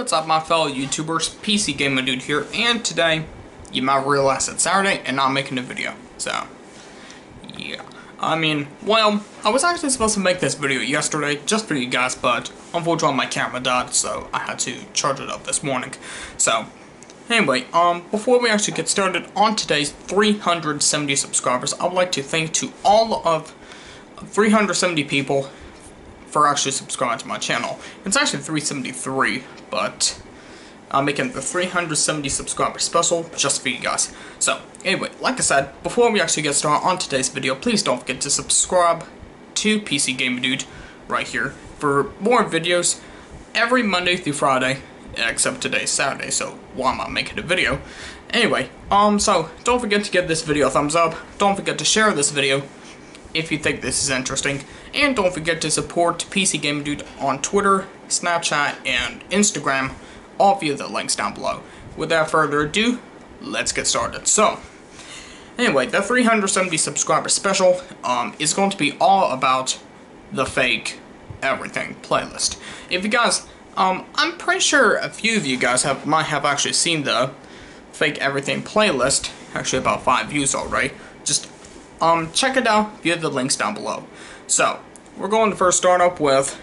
what's up my fellow YouTubers, PCGamingDude here, and today, you might realize it's Saturday and I'm making a video, so, yeah. I was actually supposed to make this video yesterday, just for you guys, but unfortunately my camera died, so I had to charge it up this morning. So, anyway, before we actually get started on today's 370 subscribers, I would like to thank to all of 370 people for actually subscribing to my channel. It's actually 373, but I'm making the 370 subscriber special just for you guys. So, anyway, like I said, before we actually get started on today's video, please don't forget to subscribe to PCGamingDude right here for more videos every Monday through Friday, except today's Saturday, so why am I making a video? Anyway, so don't forget to give this video a thumbs up, don't forget to share this video if you think this is interesting, and don't forget to support PCGamingDude on Twitter, Snapchat, and Instagram, all via the links down below. Without further ado, let's get started. So, anyway, the 370 subscriber special is going to be all about the fake everything playlist. If you guys, I'm pretty sure a few of you guys might have actually seen the fake everything playlist, actually about 5 views already. Just check it out via the links down below. So, we're going to first start up with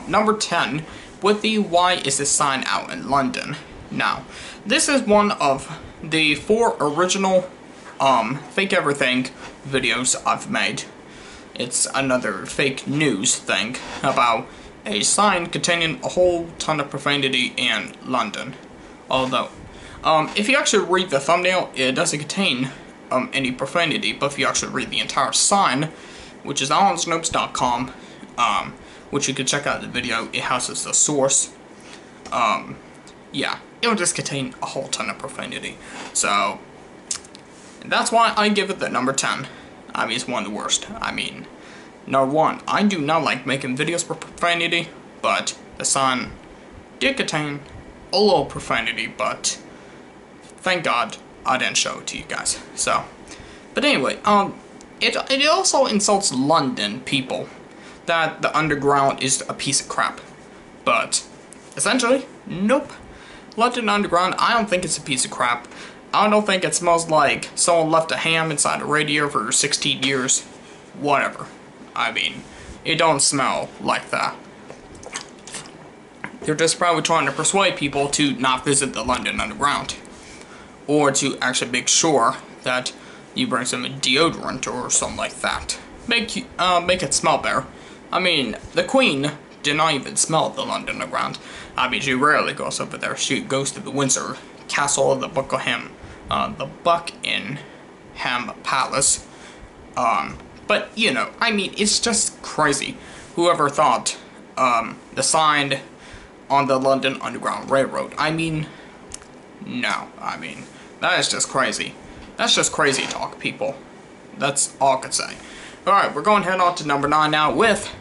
number 10 with the Why Is This Sign Out in London. Now, this is one of the 4 original fake everything videos I've made. It's another fake news thing about a sign containing a whole ton of profanity in London. Although, if you actually read the thumbnail, it doesn't contain any profanity, but if you actually read the entire sign, which is on Snopes.com, which you can check out the video, it houses the source, yeah, it will just contain a whole ton of profanity. So, that's why I give it the number 10. I mean, it's one of the worst. I mean, number 1, I do not like making videos for profanity, but the sign did contain a little profanity, but thank God I didn't show it to you guys. So, but anyway, it also insults London people that the underground is a piece of crap. But essentially, nope. London Underground, I don't think it's a piece of crap. I don't think it smells like someone left a ham inside a radiator for 16 years. Whatever. I mean, it don't smell like that. They're just probably trying to persuade people to not visit the London Underground, or to actually make sure that you bring some deodorant or something like that. Make it smell better. I mean, the Queen did not even smell the London Underground. I mean, she rarely goes over there. She goes to the Windsor Castle of the Buckingham Palace. But, you know, I mean, it's just crazy. Whoever thought the sign on the London Underground Railroad. I mean, no. I mean, that is just crazy. That's just crazy talk, people. That's all I could say. Alright, we're going to head on to number 9 now with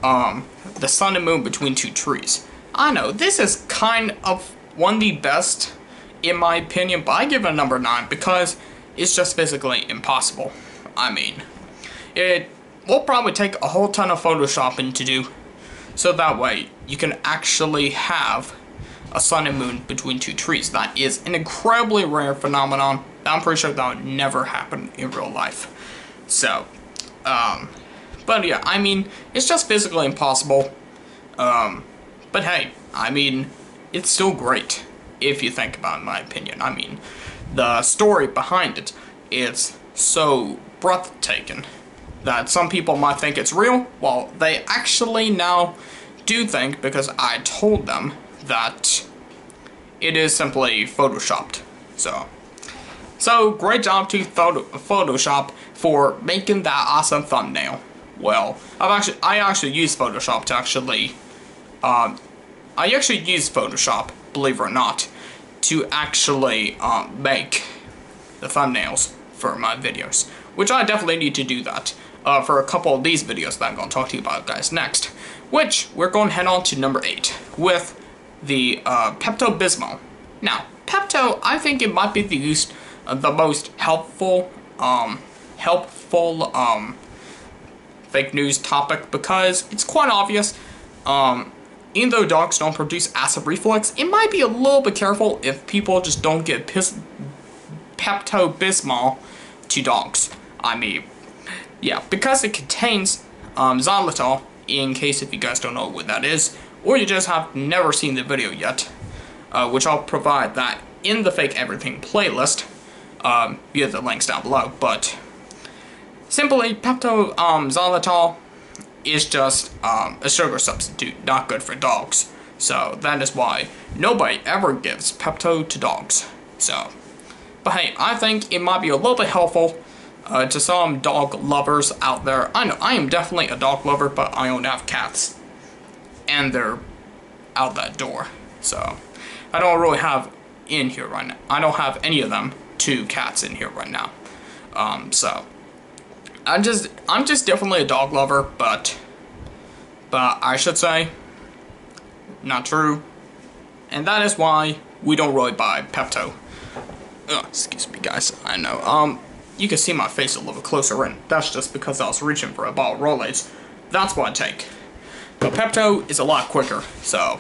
the sun and moon between 2 trees. I know, this is kind of one of the best, in my opinion, but I give it a number 9 because it's just physically impossible. I mean, it will probably take a whole ton of photoshopping to do, so that way you can actually have a sun and moon between 2 trees. That is an incredibly rare phenomenon. I'm pretty sure that would never happen in real life. So, but yeah, I mean, it's just physically impossible. But hey, I mean, it's still great, if you think about it, in my opinion. I mean, the story behind it is so breathtaking that some people might think it's real. Well, they actually now do think, because I told them that it is simply photoshopped. So great job to Photoshop for making that awesome thumbnail. Well, I actually use Photoshop to actually, Photoshop, believe it or not, to actually make the thumbnails for my videos, which I definitely need to do that for a couple of these videos that I'm going to talk to you about, guys, next. Which we're going to head on to number 8 with the Pepto-Bismol. Now, Pepto, I think it might be the most helpful fake news topic, because it's quite obvious even though dogs don't produce acid reflux, it might be a little bit careful if people just don't give Pepto-Bismol to dogs. I mean, yeah, because it contains xylitol, in case if you guys don't know what that is, or you just have never seen the video yet, which I'll provide that in the Fake Everything playlist, via the links down below. But simply, xylitol is just a sugar substitute, not good for dogs. So that is why nobody ever gives Pepto to dogs. So, but hey, I think it might be a little bit helpful to some dog lovers out there. I know I am definitely a dog lover, but I don't have cats, and they're out that door. So I don't really have in here right now. I don't have any of them 2 cats in here right now. So I'm just definitely a dog lover, but I should say not true, and that is why we don't really buy Pepto. Excuse me, guys. I know. You can see my face a little closer in. That's just because I was reaching for a bottle of Rolaids. That's what I take. But Pepto is a lot quicker, so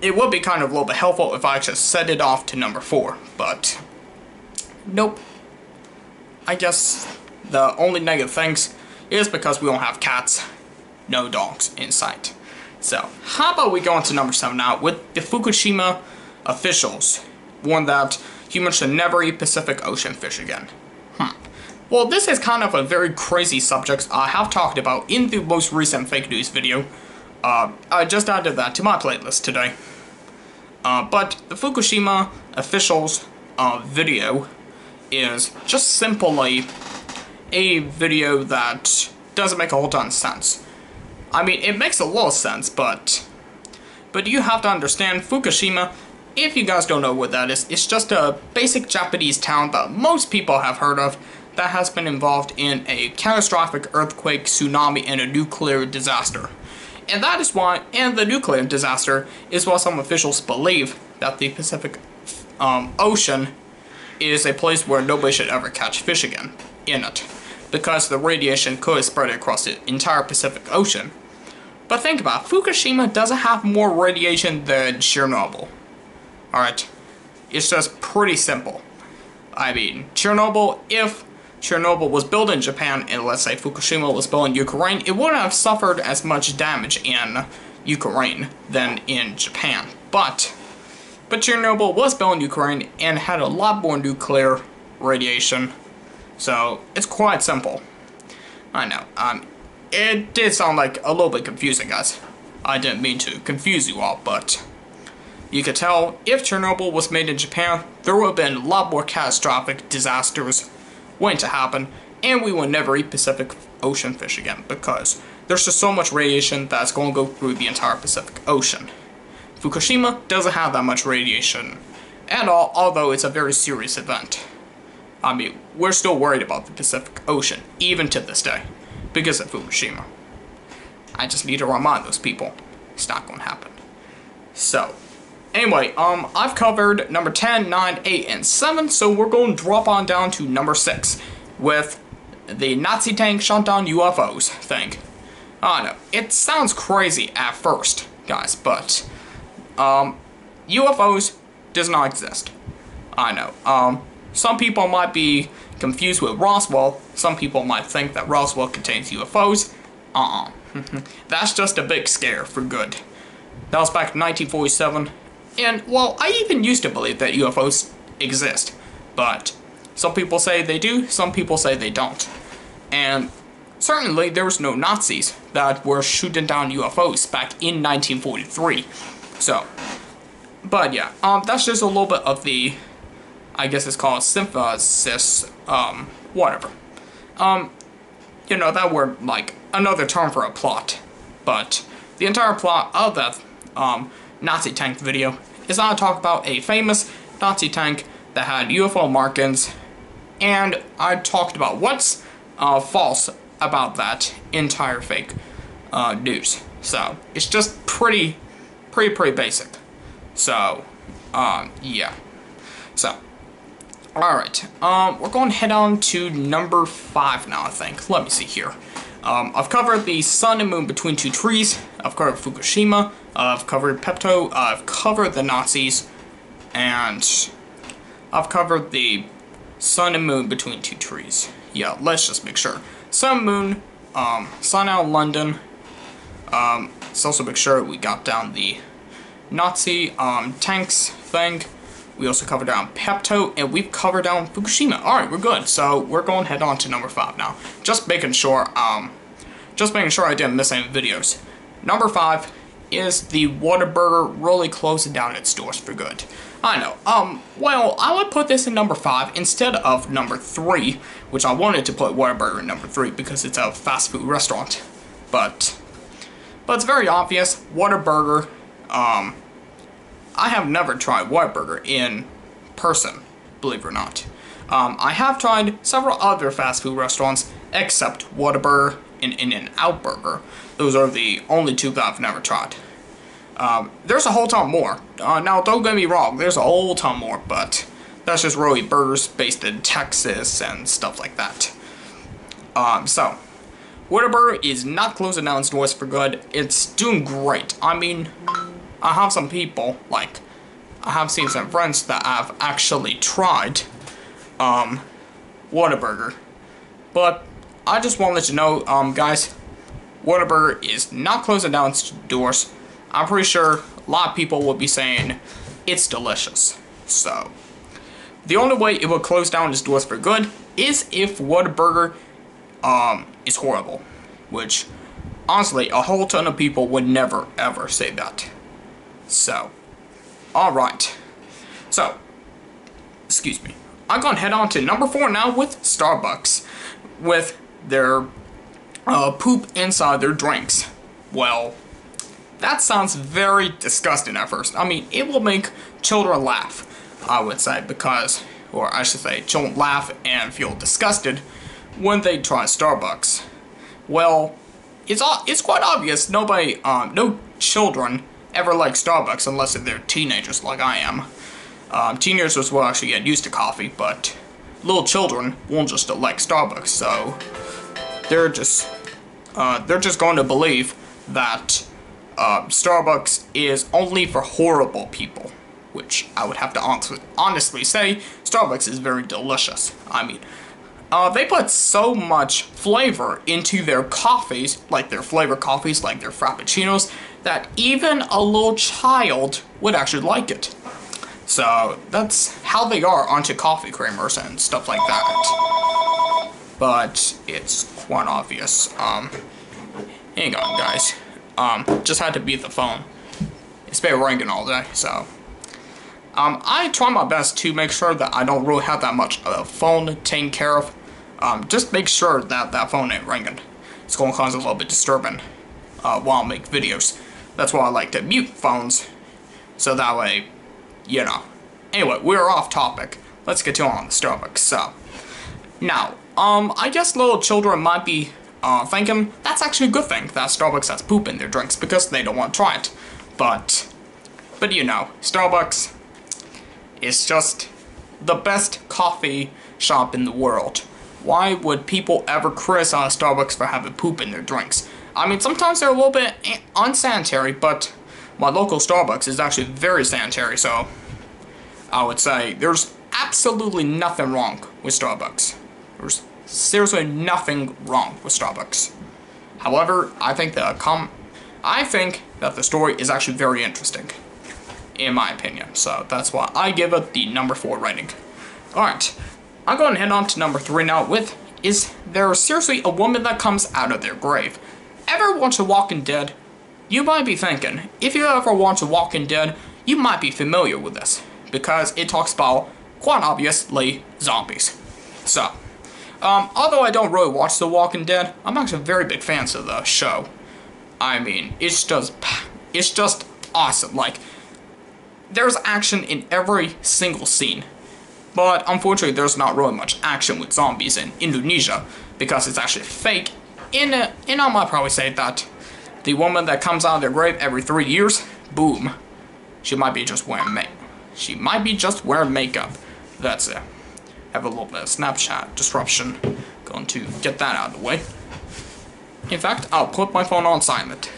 it would be kind of a little bit helpful if I just set it off to number 4, but nope. I guess the only negative things is because we don't have cats, no dogs in sight. So, how about we go on to number 7 now, with the Fukushima officials warn that humans should never eat Pacific Ocean fish again. Well, this is kind of a very crazy subject I have talked about in the most recent fake news video. I just added that to my playlist today. But the Fukushima officials video is just simply a video that doesn't make a whole ton of sense. I mean, it makes a little sense, but you have to understand Fukushima. If you guys don't know what that is, it's just a basic Japanese town that most people have heard of that has been involved in a catastrophic earthquake, tsunami, and a nuclear disaster. And that is why, and the nuclear disaster is why some officials believe that the Pacific Ocean is a place where nobody should ever catch fish again in it, because the radiation could spread across the entire Pacific Ocean. But think about it, Fukushima doesn't have more radiation than Chernobyl. Alright, it's just pretty simple. I mean, Chernobyl, if Chernobyl was built in Japan and let's say Fukushima was built in Ukraine, it wouldn't have suffered as much damage in Ukraine than in Japan. But Chernobyl was built in Ukraine and had a lot more nuclear radiation, so it's quite simple. I know, it did sound like a little bit confusing, guys. I didn't mean to confuse you all, but you could tell if Chernobyl was made in Japan, there would have been a lot more catastrophic disasters waiting to happen, and we will never eat Pacific Ocean fish again, because there's just so much radiation that's going to go through the entire Pacific Ocean. Fukushima doesn't have that much radiation at all, although it's a very serious event. I mean, we're still worried about the Pacific Ocean, even to this day, because of Fukushima. I just need to remind those people, it's not going to happen. So, anyway, I've covered number 10, 9, 8, and 7, so we're going to drop on down to number 6, with the Nazi tank shot down UFOs thing. I know, it sounds crazy at first, guys, but UFOs does not exist. I know, some people might be confused with Roswell. Some people might think that Roswell contains UFOs. That's just a big scare for good. That was back in 1947. And, well, I even used to believe that UFOs exist. But some people say they do, some people say they don't. And certainly there was no Nazis that were shooting down UFOs back in 1943. So, but yeah, that's just a little bit of the, I guess it's called synthesis, whatever. You know, that word, like, another term for a plot. But the entire plot of that, Nazi tank video is I talk about a famous Nazi tank that had UFO markings, and I talked about what's false about that entire fake news. So, it's just pretty basic. So, yeah. So, alright, we're going to head on to number 5 now, I think. Let me see here. I've covered the sun and moon between two trees. I've covered Fukushima. I've covered Pepto. I've covered the Nazis. And I've covered the sun and moon between two trees. Yeah, let's just make sure. Sun, moon, sun out in London. Let's also make sure we got down the Nazi tanks thing. We also covered down Pepto, and we've covered down Fukushima. Alright, we're good. So we're going to head on to number 5 now. Just making sure I didn't miss any videos. Number 5 is the Whataburger really closing down its doors for good. I know. Well, I would put this in number 5 instead of number 3, which I wanted to put Whataburger in number 3 because it's a fast food restaurant. But it's very obvious. Whataburger, I have never tried Whataburger in person, believe it or not. I have tried several other fast food restaurants, except Whataburger and In-N-Out Burger. Those are the only two that I've never tried. There's a whole ton more. Now, don't get me wrong, there's a whole ton more, but that's just really burgers based in Texas and stuff like that. So, Whataburger is not closing down its doors for good. It's doing great. I mean, I have some people, like, I have seen some friends that have actually tried, Whataburger. But, I just want to let you know, guys, Whataburger is not closing down its doors. I'm pretty sure a lot of people will be saying it's delicious. So, the only way it will close down its doors for good is if Whataburger, is horrible. Which, honestly, a whole ton of people would never, ever say that. So, alright. So, excuse me. I'm going to head on to number 4 now with Starbucks. With their poop inside their drinks. Well, that sounds very disgusting at first. I mean, it will make children laugh, I would say, because, or I should say, children laugh and feel disgusted when they try Starbucks. Well, it's quite obvious nobody, no children ever like Starbucks unless they're teenagers like I am. Teenagers will actually get used to coffee, but little children won't just like Starbucks, so they're just going to believe that Starbucks is only for horrible people, which I would have to honestly say Starbucks is very delicious. I mean, they put so much flavor into their coffees, like their flavor coffees, like their frappuccinos, that even a little child would actually like it. So that's how they are onto coffee creamers and stuff like that. But it's quite obvious. Hang on, guys. Just had to beat the phone. It's been ringing all day, so. I try my best to make sure that I don't really have that much of a phone taken care of. Just make sure that that phone ain't ringing. It's going to cause a little bit disturbing while I make videos. That's why I like to mute phones, so that way, you know. Anyway, we're off topic. Let's get on the Starbucks. So, now, I guess little children might be thinking that's actually a good thing that Starbucks has poop in their drinks because they don't want to try it. But you know, Starbucks is just the best coffee shop in the world. Why would people ever criticize Starbucks for having poop in their drinks? I mean, sometimes they're a little bit unsanitary, but my local Starbucks is actually very sanitary, so I would say there's absolutely nothing wrong with Starbucks. There's seriously nothing wrong with Starbucks. However, I think that the story is actually very interesting, in my opinion. So that's why I give it the number 4 rating. Alright, I'm going to head on to number 3 now with, is there seriously a woman that comes out of their grave? Ever watch The Walking Dead? You might be thinking, if you ever watch The Walking Dead, you might be familiar with this, because it talks about, quite obviously, zombies. So, although I don't really watch The Walking Dead, I'm actually very big fans of the show. I mean, it's just awesome. Like, there's action in every single scene. But unfortunately, there's not really much action with zombies in Indonesia because it's actually fake. And I might probably say that the woman that comes out of their grave every 3 years, boom, she might be just wearing makeup. That's it. Have a little bit of Snapchat disruption. Going to get that out of the way. In fact, I'll put my phone on silent.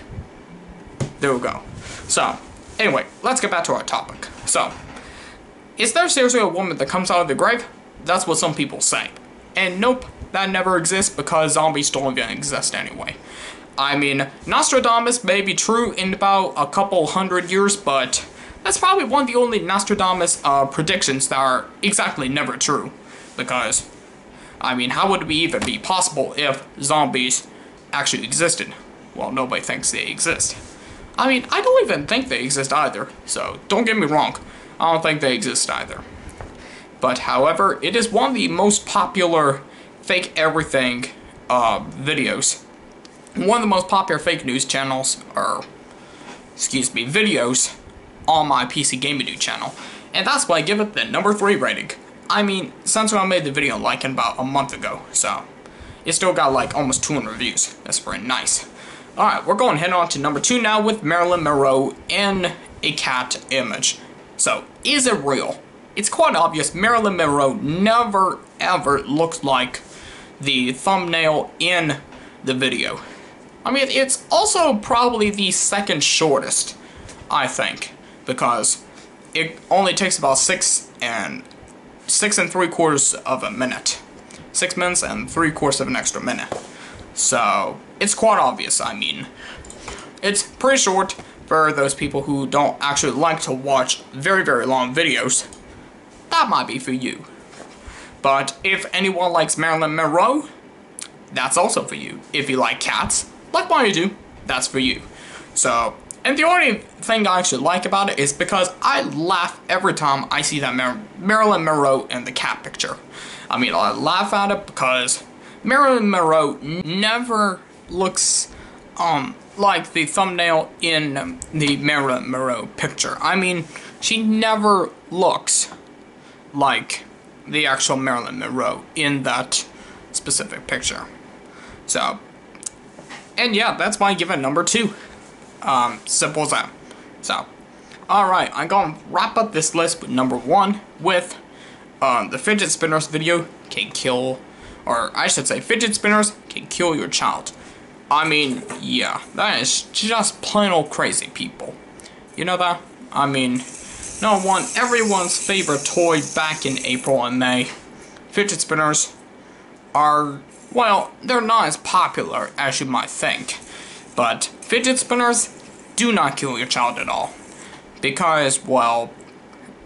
There we go. So, anyway, let's get back to our topic. So, is there seriously a woman that comes out of the grave? That's what some people say. And nope, that never exists because zombies don't even exist anyway. I mean, Nostradamus may be true in about a couple hundred years, but that's probably one of the only Nostradamus predictions that are exactly never true. Because, I mean, how would it even be possible if zombies actually existed? Well, nobody thinks they exist. I mean, I don't even think they exist either, so don't get me wrong. I don't think they exist either. But, however, it is one of the most popular fake everything videos. One of the most popular fake news channels, or, excuse me, videos on my PCGamingDude channel. And that's why I give it the number 3 rating. I mean, since I made the video like in about a month ago, so it still got like almost 200 views. That's pretty nice. Alright, we're going to head on to number 2 now with Marilyn Monroe in a cat image. So, is it real? It's quite obvious Marilyn Monroe never ever looks like the thumbnail in the video. I mean, it's also probably the second shortest, I think, because it only takes about 6 3/4 of a minute. 6 minutes and 3/4 of an extra minute. So, it's quite obvious, I mean. It's pretty short for those people who don't actually like to watch very, very long videos. That might be for you. But if anyone likes Marilyn Monroe, that's also for you. If you like cats, like what I do, that's for you. So, and the only thing I actually like about it is because I laugh every time I see that Marilyn Monroe in the cat picture. I mean, I laugh at it because Marilyn Monroe never looks like the thumbnail in the Marilyn Monroe picture. I mean, she never looks like the actual Marilyn Monroe in that specific picture. So, and yeah, that's why I give it number 2. Simple as that. So, alright, I'm gonna wrap up this list with number 1 with the fidget spinners video can kill, or I should say fidget spinners can kill your child. I mean, yeah, that is just plain old crazy, people. You know that? I mean, everyone's favorite toy back in April and May. Fidget spinners are, well, they're not as popular as you might think. But fidget spinners do not kill your child at all. Because, well,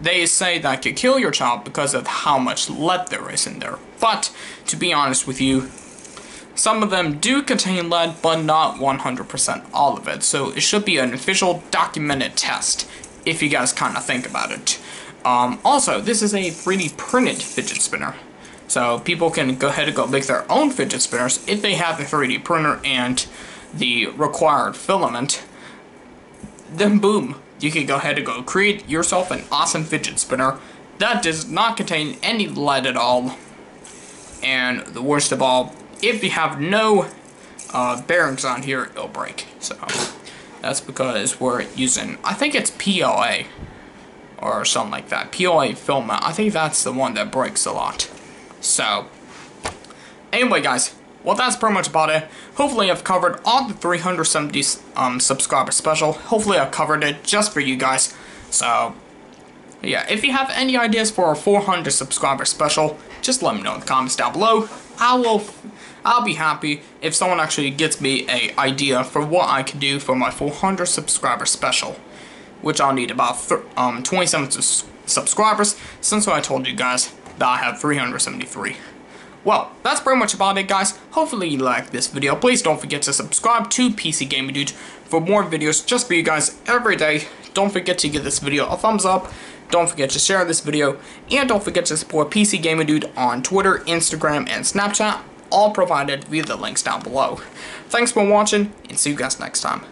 they say that could kill your child because of how much lead there is in there. But, to be honest with you, some of them do contain lead, but not 100% all of it. So it should be an official documented test, if you guys kind of think about it. Also, this is a 3D printed fidget spinner. So people can go ahead and go make their own fidget spinners if they have the 3D printer and the required filament. Then boom, you can go ahead and go create yourself an awesome fidget spinner that does not contain any lead at all. And the worst of all, if you have no bearings on here, it'll break. So that's because we're using, I think it's PLA or something like that. PLA filament. I think that's the one that breaks a lot. So anyway, guys, well, that's pretty much about it. Hopefully I've covered all the 370 subscriber special. Hopefully I've covered it just for you guys. So yeah, if you have any ideas for a 400 subscriber special, just let me know in the comments down below. I'll be happy if someone actually gets me an idea for what I can do for my 400 subscriber special, which I'll need about 27 subscribers, since I told you guys that I have 373. Well, that's pretty much about it, guys. Hopefully you liked this video. Please don't forget to subscribe to PCGamingDude for more videos just for you guys every day. Don't forget to give this video a thumbs up. Don't forget to share this video. And don't forget to support PCGamingDude on Twitter, Instagram, and Snapchat. All provided via the links down below. Thanks for watching, and see you guys next time.